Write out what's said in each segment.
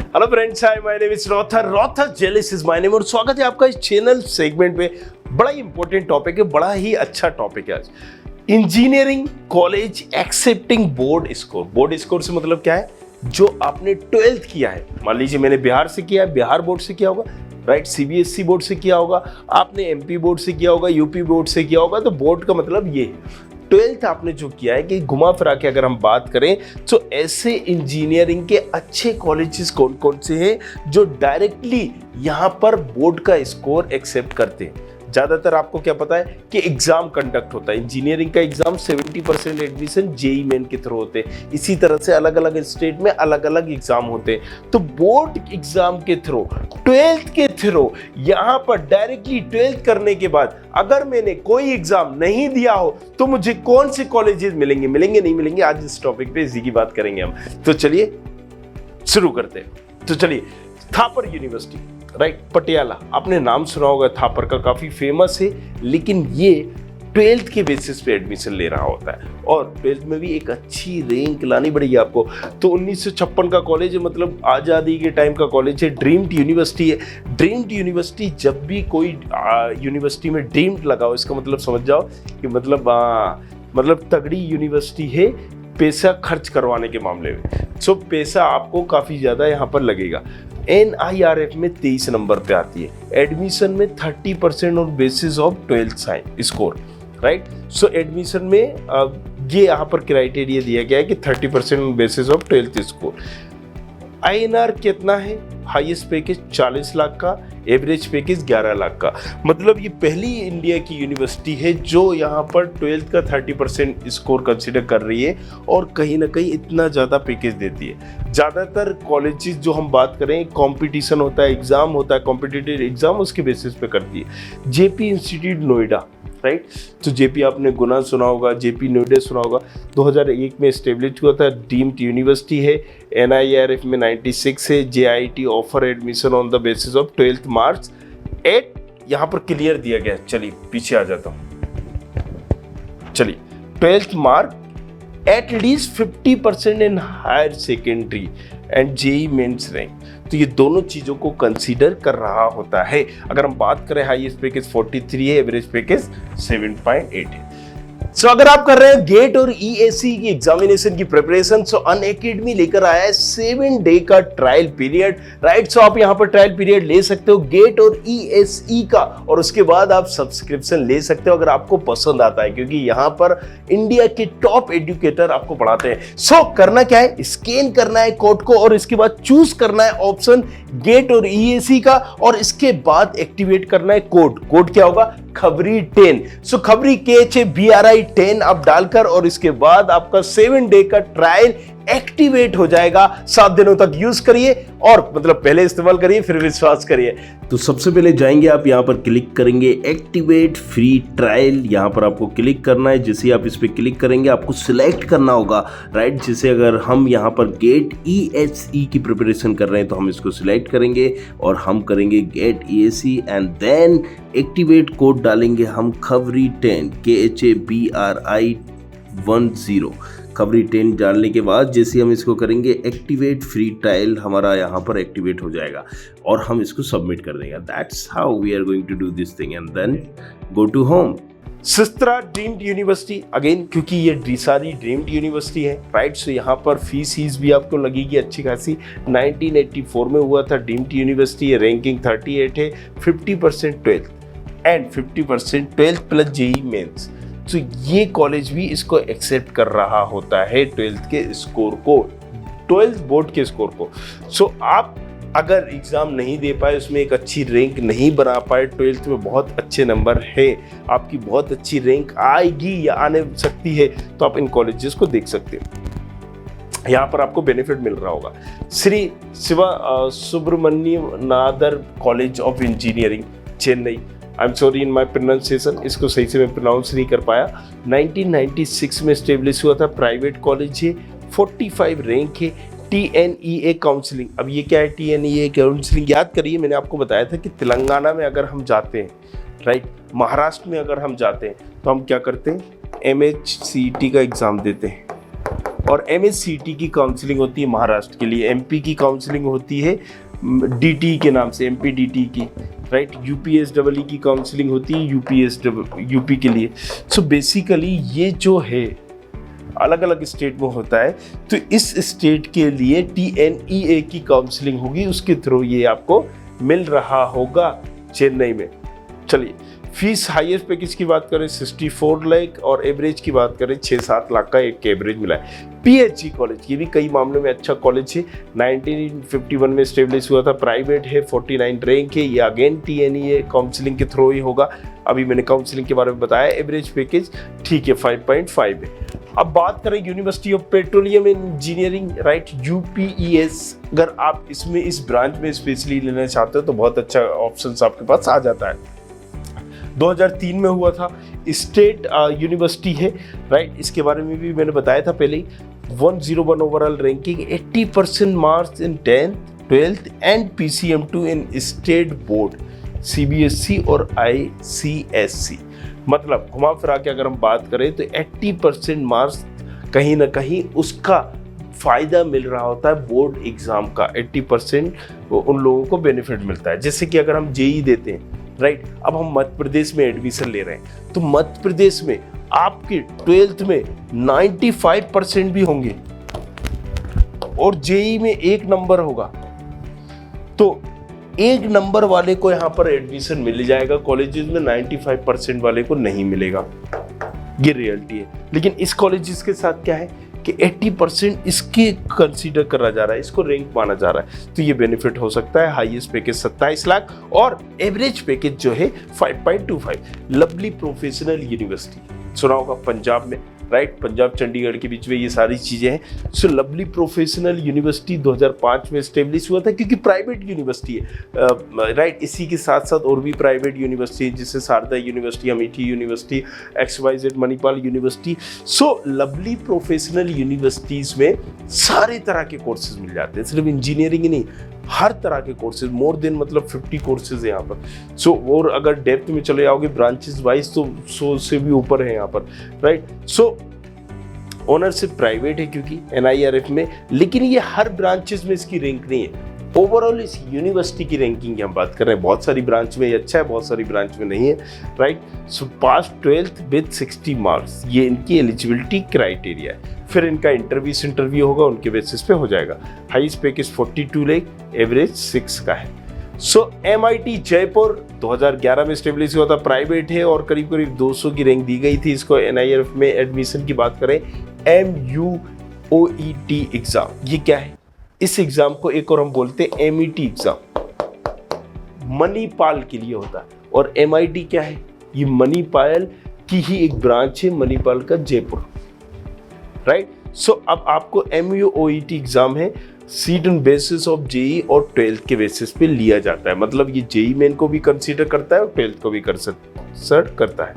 Hello friends, hi my name is रॉथर जेलिस is my name और स्वागत है आपका इस चैनल सेगमेंट में। बड़ा ही इंपॉर्टेंट टॉपिक है, बड़ा ही अच्छा टॉपिक है आज। Engineering college accepting board score. Board score से मतलब क्या है? जो आपने 12th किया है, मान लीजिए मैंने बिहार से किया है, बिहार बोर्ड से किया होगा, राइट, सीबीएसई बोर्ड से किया होगा, आपने एमपी बोर्ड से किया होगा, यूपी बोर्ड से किया होगा। तो बोर्ड का मतलब ये है 12th आपने जो किया है कि घुमा फिरा के अगर हम बात करें तो ऐसे इंजीनियरिंग के अच्छे कॉलेजेस कौन कौन से हैं जो डायरेक्टली यहाँ पर बोर्ड का स्कोर एक्सेप्ट करते हैं। ज़्यादातर आपको क्या पता है कि एग्जाम कंडक्ट होता है, इंजीनियरिंग का एग्जाम 70% एडमिशन जेई मेन के थ्रू होते हैं। इसी तरह से अलग अलग स्टेट में अलग अलग एग्जाम होते हैं। तो बोर्ड एग्जाम के थ्रू 12th के थ्रू यहाँ पर डायरेक्टली 12th करने के बाद अगर मैंने कोई एग्जाम नहीं दिया हो तो मुझे कौन से कॉलेजेस मिलेंगे, नहीं मिलेंगे, आज इस टॉपिक पे इसी की बात करेंगे हम। तो चलिए शुरू करते हैं। तो चलिए, थापर यूनिवर्सिटी, राइट, पटियाला, आपने नाम सुना होगा थापर का, काफी फेमस है। लेकिन ये 12th के बेसिस पे एडमिशन ले रहा होता है और 12th में भी एक अच्छी रैंक लानी पड़ेगी आपको। तो 1956 का कॉलेज है, मतलब आज़ादी के टाइम का कॉलेज है। ड्रीम्ड यूनिवर्सिटी है। ड्रीम्ड यूनिवर्सिटी, जब भी कोई यूनिवर्सिटी में ड्रीम्ड लगाओ, इसका मतलब समझ जाओ कि मतलब तगड़ी यूनिवर्सिटी है पैसा खर्च करवाने के मामले में। सो पैसा आपको काफ़ी ज़्यादा यहाँ पर लगेगा। NIRF में 23 नंबर पे आती है। एडमिशन में 30% on basis of 12th score, right. So admission में ये यहाँ पर क्राइटेरिया दिया गया है कि 30% on basis of 12th score. INR कितना है? हाईएस्ट पैकेज 40 लाख का, एवरेज पैकेज 11 लाख का। मतलब ये पहली इंडिया की यूनिवर्सिटी है जो यहाँ पर 12th का 30% स्कोर कंसिडर कर रही है और कहीं ना कहीं इतना ज़्यादा पैकेज देती है। ज़्यादातर कॉलेजेस जो हम बात करें, कंपटीशन होता है, एग्ज़ाम होता है, कॉम्पिटिटिव एग्ज़ाम, उसके बेसिस पे करती है। JP institute Noida, right. तो जेपी आपने गुना सुना होगा, जेपी नोएडा सुना होगा। 2001 में एस्टेब्लिश हुआ था, डीम्ड यूनिवर्सिटी है। NIRF में 96 है। JIT offer admission on the basis of 12th marks at, यहाँ पर क्लियर दिया गया। चलिए पीछे आ जाता हूँ। चलिए, 12th mark at least 50% in higher secondary and JEE mains rank. तो ये दोनों चीज़ों को कंसीडर कर रहा होता है। अगर हम बात करें, हाईएस्ट पैकेज 43 है, एवरेज पैकेज 7.8 है। सो अगर आप कर रहे हैं गेट और EAC की एग्जामिनेशन की प्रिपरेशन, सो अनअकैडमी लेकर आया है 7 डे का ट्रायल पीरियड, राइट। सो आप यहाँ पर ट्रायल पीरियड ले सकते हो गेट और ESE का, और उसके बाद आप सब्सक्रिप्शन ले सकते हो अगर आपको पसंद आता है, क्योंकि यहाँ पर इंडिया के टॉप एजुकेटर आपको पढ़ाते हैं। सो करना क्या है? स्कैन करना है कोड को और इसके बाद चूज करना है ऑप्शन गेट और EAC का, और इसके बाद एक्टिवेट करना है कोड। कोड क्या होगा? खबरी 10। सो खबरी KHABRI 10 आप डालकर, और इसके बाद आपका 7 डे का ट्रायल एक्टिवेट हो जाएगा। 7 दिनों तक यूज करिए, और मतलब पहले इस्तेमाल करिए फिर विश्वास करिए। तो सबसे पहले जाएंगे आप यहाँ पर क्लिक करेंगे एक्टिवेट फ्री ट्रायल, यहाँ पर आपको क्लिक करना है। जैसे आप इस पर क्लिक करेंगे आपको सिलेक्ट करना होगा, राइट। जैसे अगर हम यहाँ पर गेट ESE की प्रिपरेशन कर रहे हैं तो हम इसको सिलेक्ट करेंगे और हम करेंगे GATE ESE and then activate code डालेंगे हम खबरी 10 KHABRI 10। खबरी 10 डालने के बाद जैसे हम इसको करेंगे एक्टिवेट फ्री ट्रायल, हमारा यहाँ पर एक्टिवेट हो जाएगा और हम इसको सबमिट कर देंगे। That's how we are going to do this thing and then go to home. Sastra deemed university, again क्योंकि ये सारी ड्रीम्ड यूनिवर्सिटी है, राइट। सो यहाँ पर फीस भी आपको लगेगी अच्छी खासी। 1984 में हुआ था, ड्रीम्ड यूनिवर्सिटी है, रैंकिंग 38 है, 50% 12th and 50% 12th plus JEE mains. तो ये कॉलेज भी इसको एक्सेप्ट कर रहा होता है 12th के स्कोर को, 12th बोर्ड के स्कोर को। सो आप अगर एग्ज़ाम नहीं दे पाए, उसमें एक अच्छी रैंक नहीं बना पाए, 12th में बहुत अच्छे नंबर है, आपकी बहुत अच्छी रैंक आएगी या आने सकती है, तो आप इन कॉलेजेस को देख सकते हो। यहाँ पर आपको बेनिफिट मिल रहा होगा। Shri Shiva Subramaniam Nadar college of engineering, Chennai. I am sorry in my pronunciation, इसको सही से मैं प्रोनाउंस नहीं कर पाया। 1996 में स्टेब्लिश हुआ था, प्राइवेट कॉलेज है, 45 रैंक है। TNEA काउंसलिंग, अब ये क्या है TNEA काउंसलिंग? याद करिए, मैंने आपको बताया था कि तेलंगाना में अगर हम जाते हैं, राइट, महाराष्ट्र में अगर हम जाते हैं तो हम क्या करते हैं? MHCT का एग्ज़ाम देते हैं, और MSCT की काउंसलिंग होती है महाराष्ट्र के लिए, MP की काउंसलिंग होती है DT के नाम से, MPDT की, राइट। UPSEE की काउंसलिंग होती है UP के लिए। सो बेसिकली ये जो है अलग अलग स्टेट में होता है, तो इस स्टेट के लिए TNEA की काउंसलिंग होगी, उसके थ्रू ये आपको मिल रहा होगा चेन्नई में। चलिए, फीस हाईएस्ट पैकेज की बात करें 64 लाख और एवरेज की बात करें 6-7 लाख का एक एवरेज मिला है। PHE कॉलेज, ये भी कई मामलों में अच्छा कॉलेज है, 1951 में स्टेब्लिश हुआ था, प्राइवेट है, 49 रैंक है, ये अगेन TNEA काउंसलिंग के थ्रू ही होगा। अभी मैंने काउंसलिंग के बारे में बताया। एवरेज पैकेज ठीक है 5.5 है। अब बात करें university of petroleum engineering, right, UPES। अगर आप इसमें इस ब्रांच में स्पेशली लेना चाहते हो तो बहुत अच्छा ऑप्शन आपके पास आ जाता है। 2003 में हुआ था, स्टेट यूनिवर्सिटी है, राइट। इसके बारे में भी मैंने बताया था पहले ही। 101 overall ranking, 80% marks in 10th, 12th and PCM2 in state board, CBSE और ICSE। मतलब घुमा फिरा के अगर हम बात करें तो 80% मार्क्स कहीं ना कहीं उसका फायदा मिल रहा होता है बोर्ड एग्जाम का, 80% उन लोगों को बेनिफिट मिलता है। जैसे कि अगर हम JEE देते हैं, राइट, अब हम मध्य प्रदेश में एडमिशन ले रहे हैं, तो मध्य प्रदेश में आपके 12th में 95% भी होंगे और JEE में 1 नंबर होगा, तो 1 नंबर वाले को यहाँ पर एडमिशन मिल जाएगा कॉलेजेस में, 95% वाले को नहीं मिलेगा। ये रियलिटी है। लेकिन इस कॉलेजेस के साथ क्या है कि 80% इसके कंसीडर करा जा रहा है, इसको रैंक माना जा रहा है, तो ये बेनिफिट हो सकता है। हाईएस्ट पैकेज 27 लाख और एवरेज पैकेज जो है 5.25। लवली प्रोफेशनल यूनिवर्सिटी सुना होगा पंजाब में, राइट, पंजाब चंडीगढ़ के बीच में ये सारी चीजें हैं। सो लवली प्रोफेशनल यूनिवर्सिटी 2005 में स्टेब्लिश हुआ था, क्योंकि प्राइवेट यूनिवर्सिटी है, राइट। इसी के साथ साथ और भी प्राइवेट यूनिवर्सिटी है, जैसे Sharda university, Amethi university, XYZ Manipal university. So lovely professional universities में सारे तरह के कोर्सेज मिल जाते हैं, सिर्फ इंजीनियरिंग ही नहीं, हर तरह के कोर्सेज, मोर देन मतलब 50 कोर्सेज है यहाँ पर। सो और अगर डेप्थ में चले जाओगे ब्रांचेस वाइज तो 100 से भी ऊपर है यहाँ पर, राइट। सो ओनरशिप प्राइवेट है क्योंकि NIRF में, लेकिन ये हर ब्रांचेस में इसकी रैंक नहीं है। ओवरऑल इस यूनिवर्सिटी की रैंकिंग की हम बात कर रहे हैं, बहुत सारी ब्रांच में ये अच्छा है, बहुत सारी ब्रांच में नहीं है, right. So pass 12th with 60 marks, ये इनकी एलिजिबिलिटी क्राइटेरिया है। फिर इनका इंटरव्यू होगा, उनके बेसिस पे हो जाएगा। हाईएस्ट पैकेज 42 लाख, एवरेज 6 का है। सो MIT जयपुर 2011 में स्टेब्लिश हुआ था, प्राइवेट है और करीब करीब 200 की रैंक दी गई थी इसको। NIRF में एडमिशन की बात करें, MUOET एग्जाम, ये क्या है? इस एग्जाम को एक और हम बोलते हैं MET एग्जाम, मणिपाल के लिए होता है। और MIT क्या है? ये मणिपाल की ही एक ब्रांच है, मणिपाल का जयपुर, राइट। सो अब आपको MUOET एग्जाम है, seat on basis of JEE और 12th के बेसिस पे लिया जाता है। मतलब ये JEE मेन को भी कंसीडर करता है और 12th को भी कंसीडर करता है।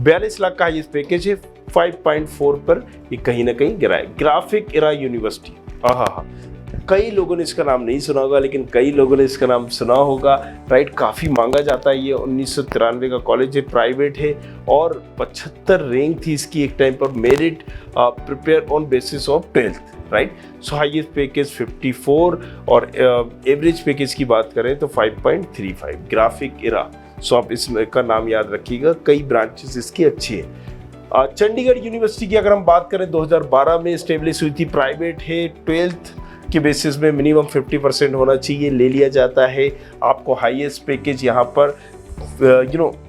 42 लाख का हाईएस्ट पैकेज है, 5.4 पर ये कहीं ना कहीं गिरा है। ग्राफिक एरा यूनिवर्सिटी, कई लोगों ने इसका नाम नहीं सुना होगा, लेकिन कई लोगों ने इसका नाम सुना होगा, राइट। काफ़ी मांगा जाता है, ये 1993 का कॉलेज है, प्राइवेट है और 75 रैंक थी इसकी एक टाइम पर, merit prepare on basis of 12th, right. So highest package 54 और एवरेज पैकेज की बात करें तो 5.35। ग्राफिक एरा, सो आप इसका नाम याद रखिएगा, कई ब्रांचेस इसकी अच्छी है। चंडीगढ़ यूनिवर्सिटी की अगर हम बात करें 2012 में स्टेब्लिश हुई थी, प्राइवेट है, 12th के बेसिस में मिनिमम 50% होना चाहिए, ले लिया जाता है। आपको हाईएस्ट पैकेज यहाँ पर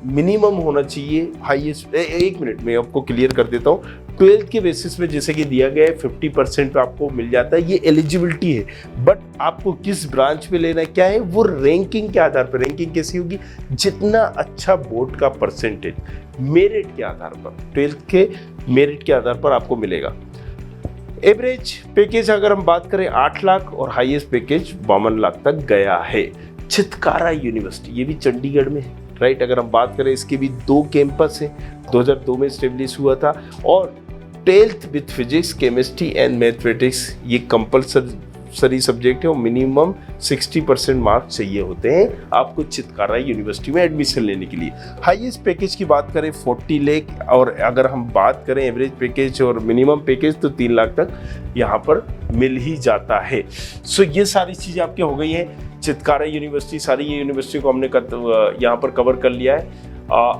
मिनिमम होना चाहिए हाईएस्ट। एक मिनट में आपको क्लियर कर देता हूँ। 12th के बेसिस में जैसे कि दिया गया है 50% पे आपको मिल जाता है, ये एलिजिबिलिटी है। बट आपको किस ब्रांच पे लेना है, क्या है वो रैंकिंग के आधार पर। रैंकिंग कैसी होगी? जितना अच्छा बोर्ड का परसेंटेज मेरिट के आधार पर, 12th के मेरिट के आधार पर आपको मिलेगा। एवरेज पैकेज अगर हम बात करें 8 लाख और हाईएस्ट पैकेज 52 लाख तक गया है। चितकारा यूनिवर्सिटी, ये भी चंडीगढ़ में है, राइट। अगर हम बात करें इसके भी 2 कैंपस हैं, 2002 में स्टेब्लिश हुआ था और 12th with physics, chemistry and mathematics ये कंपल्सरी कंपलसरी सब्जेक्ट है और मिनिमम 60% मार्क्स चाहिए होते हैं आपको चितकारा यूनिवर्सिटी में एडमिशन लेने के लिए। हाईएस्ट पैकेज की बात करें 40 लाख, और अगर हम बात करें एवरेज पैकेज और मिनिमम पैकेज तो 3 लाख तक यहाँ पर मिल ही जाता है। सो ये सारी चीज़ें आपकी हो गई हैं। चितकारा यूनिवर्सिटी, सारी ये यूनिवर्सिटी को हमने यहाँ पर कवर कर लिया है।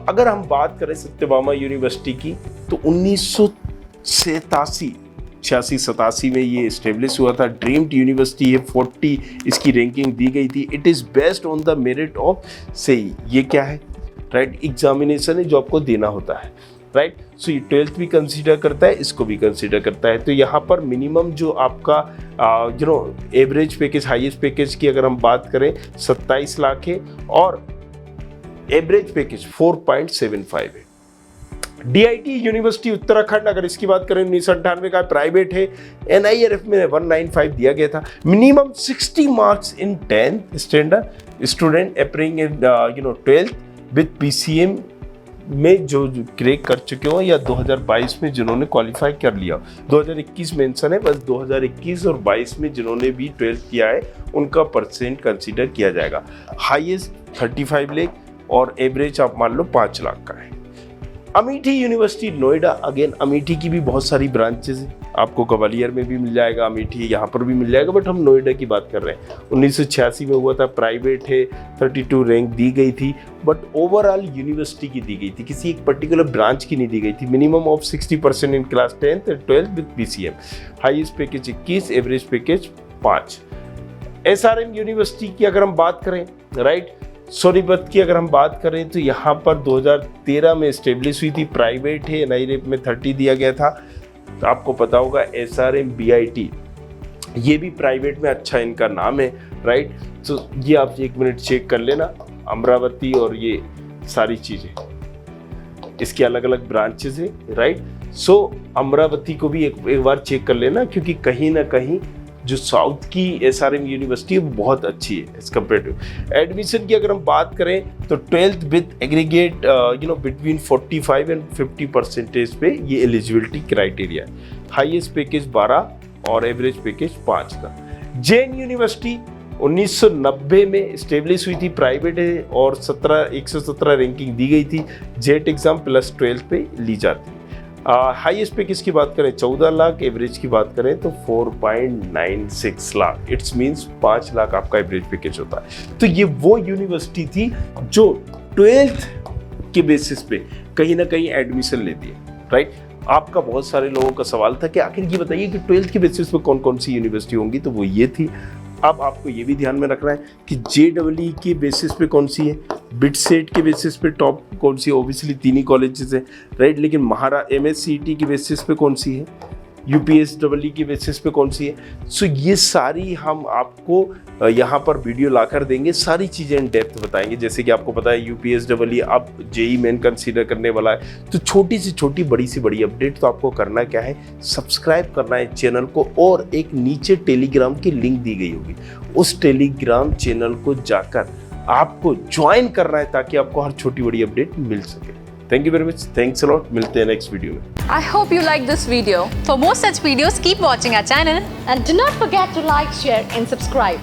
अगर हम बात करें सत्यभामा यूनिवर्सिटी की तो 1986-87 में ये इस्टेब्लिश हुआ था। ड्रीम्ड यूनिवर्सिटी है, 40 इसकी रैंकिंग दी गई थी। It is based on the merit of सेई। ये क्या है? राइट, एग्जामिनेशन है जो आपको देना होता है। राइट, सो ये 12th भी कंसीडर करता है, इसको भी कंसीडर करता है। तो यहाँ पर मिनिमम जो आपका एवरेज पैकेज, हाईएस्ट पैकेज की अगर हम बात करें 27 लाख है और एवरेज पैकेज 4.75 है। डीआईटी यूनिवर्सिटी उत्तराखंड, अगर इसकी बात करें 1998 का, प्राइवेट है। एनआईआरएफ में 195 दिया गया था। Minimum 60 marks in 10th standard student appearing in 12th with PCM में जो क्रैक कर चुके हो या 2022 में जिन्होंने क्वालिफाई कर लिया। 2021 मेंशन है, बस 2021 और 22 में जिन्होंने भी 12th किया है उनका परसेंट कंसीडर किया जाएगा। हाईएस्ट 35 लाख और एवरेज आप मान लो 5 लाख का है। अमेठी यूनिवर्सिटी नोएडा, अगेन अमेठी की भी बहुत सारी ब्रांचेस हैं, आपको ग्वालियर में भी मिल जाएगा, अमेठी यहाँ पर भी मिल जाएगा, बट हम नोएडा की बात कर रहे हैं। 1986 में हुआ था, प्राइवेट है, 32 रैंक दी गई थी, बट ओवरऑल यूनिवर्सिटी की दी गई थी, किसी एक पर्टिकुलर ब्रांच की नहीं दी गई थी। Minimum of 60% in class 10th and 12th with PCM. Highest package 21, average package 5। SRM university की अगर हम बात करें, राइट, सोनीपत की अगर हम बात करें तो यहाँ पर 2013 में एस्टेब्लिश हुई थी, प्राइवेट है, एनआईआरएफ में 30 दिया गया था। तो आपको पता होगा एसआरएम बीआईटी, ये भी प्राइवेट में अच्छा इनका नाम है। राइट, तो ये आप 1 मिनट चेक कर लेना, अमरावती और ये सारी चीज़ें, इसकी अलग अलग ब्रांचेस है। राइट, सो अमरावती को भी एक बार चेक कर लेना, क्योंकि कहीं ना कहीं जो साउथ की एसआरएम यूनिवर्सिटी है वो बहुत अच्छी है एज कम्पेयर टू। एडमिशन की अगर हम बात करें तो 12th with aggregate between 45 and 50% पे ये एलिजिबिलिटी क्राइटेरिया है। हाईएस्ट पैकेज 12 और एवरेज पैकेज 5 का। जैन यूनिवर्सिटी 1990 में स्टेब्लिश हुई थी, प्राइवेट है और 117 रैंकिंग दी गई थी। जेट एग्जाम प्लस 12 पे ली जाती है। हाईएस्ट पैकेज की बात करें 14 लाख, एवरेज की बात करें तो 4.96 लाख। इट्स मीन्स 5 लाख आपका एवरेज पैकेज होता है। तो ये वो यूनिवर्सिटी थी जो 12th के बेसिस पे कहीं ना कहीं एडमिशन लेती है। राइट, आपका बहुत सारे लोगों का सवाल था कि आखिर ये बताइए कि 12th के बेसिस पे कौन कौन सी यूनिवर्सिटी होंगी, तो वो ये थी। अब आपको ये भी ध्यान में रखना है कि जेईई के बेसिस पे कौन सी है, बिटसेट के बेसिस पे टॉप कौन सी है, ओबियसली 3 ही कॉलेजेस है। राइट, लेकिन एमएससीईटी के बेसिस पे कौन सी है, यूपीएसडब्ल्यू की बेसिस पे कौन सी है। सो ये सारी हम आपको यहाँ पर वीडियो लाकर देंगे, सारी चीज़ें इन डेप्थ बताएंगे। जैसे कि आपको पता है यूपीएसडब्ल्यू अब जेईई मेन कंसीडर करने वाला है, तो छोटी से छोटी बड़ी से बड़ी अपडेट तो आपको करना क्या है, सब्सक्राइब करना है चैनल को, और एक नीचे टेलीग्राम की लिंक दी गई होगी, उस टेलीग्राम चैनल को जाकर आपको ज्वाइन करना है ताकि आपको हर छोटी बड़ी अपडेट मिल सके। Thank you very much. Thanks a lot. मिलते हैं next video में. I hope you like this video. For more such videos, keep watching our channel. And do not forget to like, share and subscribe.